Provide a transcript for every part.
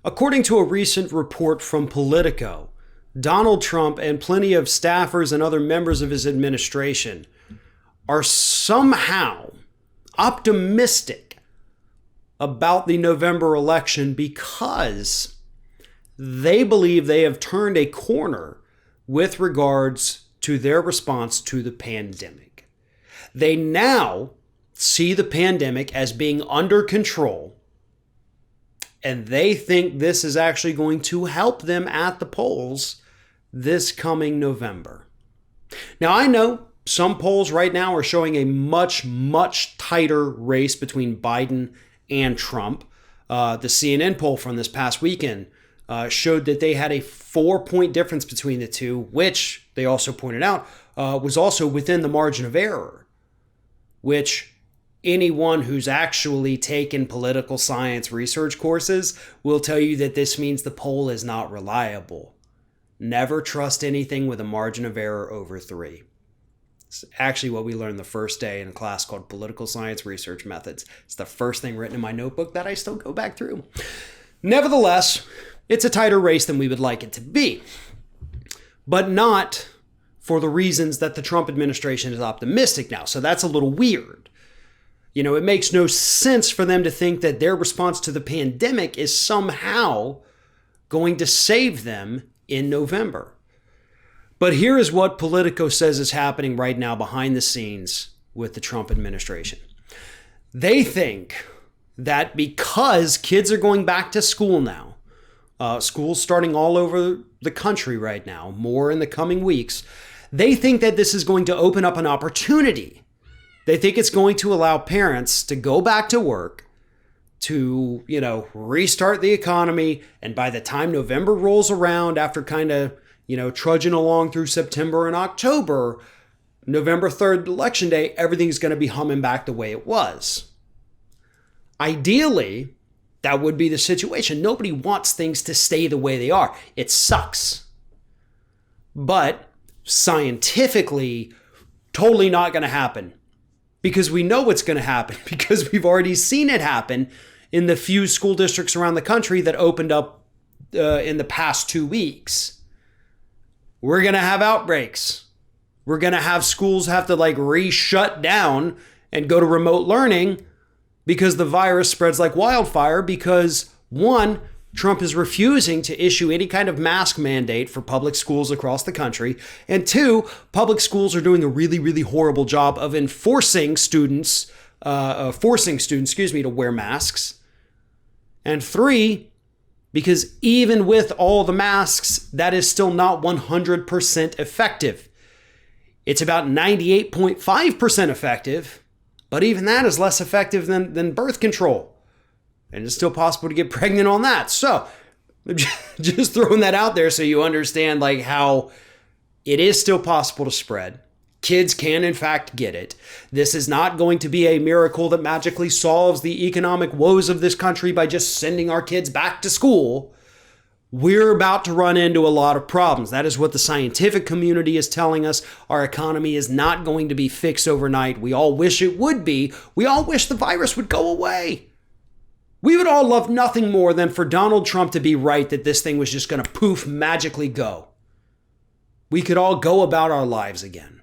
According to a recent report from Politico, Donald Trump and plenty of staffers and other members of his administration are somehow optimistic about the November election because they believe they have turned a corner with regards to their response to the pandemic. They now see the pandemic as being under control, and they think this is actually going to help them at the polls this coming November. Now, I know some polls right now are showing a much, much tighter race between Biden and Trump. The CNN poll from this past weekend showed that they had a 4-point difference between the two, which they also pointed out was also within the margin of error, which anyone who's actually taken political science research courses will tell you that this means the poll is not reliable. Never trust anything with a margin of error over 3. It's actually what we learned the first day in a class called Political Science Research Methods. It's the first thing written in my notebook that I still go back through. Nevertheless, it's a tighter race than we would like it to be, but not for the reasons that the Trump administration is optimistic now. So that's a little weird. You know, it makes no sense for them to think that their response to the pandemic is somehow going to save them in November. But here is what Politico says is happening right now behind the scenes with the Trump administration. They think that because kids are going back to school now, schools starting all over the country right now, more in the coming weeks, they think that this is going to open up an opportunity. They think it's going to allow parents to go back to work, to, restart the economy. And by the time November rolls around, after kind of, trudging along through September and October, November 3rd, Election Day, everything's going to be humming back the way it was. Ideally, that would be the situation. Nobody wants things to stay the way they are. It sucks. But scientifically, totally not going to happen. Because we know what's going to happen, because we've already seen it happen in the few school districts around the country that opened up in the past 2 weeks. We're going to have outbreaks. We're going to have schools have to re-shut down and go to remote learning because the virus spreads like wildfire because, one, Trump is refusing to issue any kind of mask mandate for public schools across the country. And two, public schools are doing a really, really horrible job of forcing students to wear masks. And three, because even with all the masks, that is still not 100% effective. It's about 98.5% effective, but even that is less effective than birth control. And it's still possible to get pregnant on that. So just throwing that out there so you understand how it is still possible to spread. Kids can, in fact, get it. This is not going to be a miracle that magically solves the economic woes of this country by just sending our kids back to school. We're about to run into a lot of problems. That is what the scientific community is telling us. Our economy is not going to be fixed overnight. We all wish it would be. We all wish the virus would go away. We would all love nothing more than for Donald Trump to be right that this thing was just going to poof, magically go. We could all go about our lives again.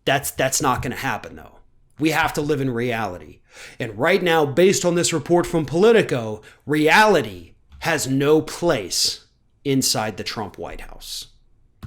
That's not going to happen, though. We have to live in reality. And right now, based on this report from Politico, reality has no place inside the Trump White House.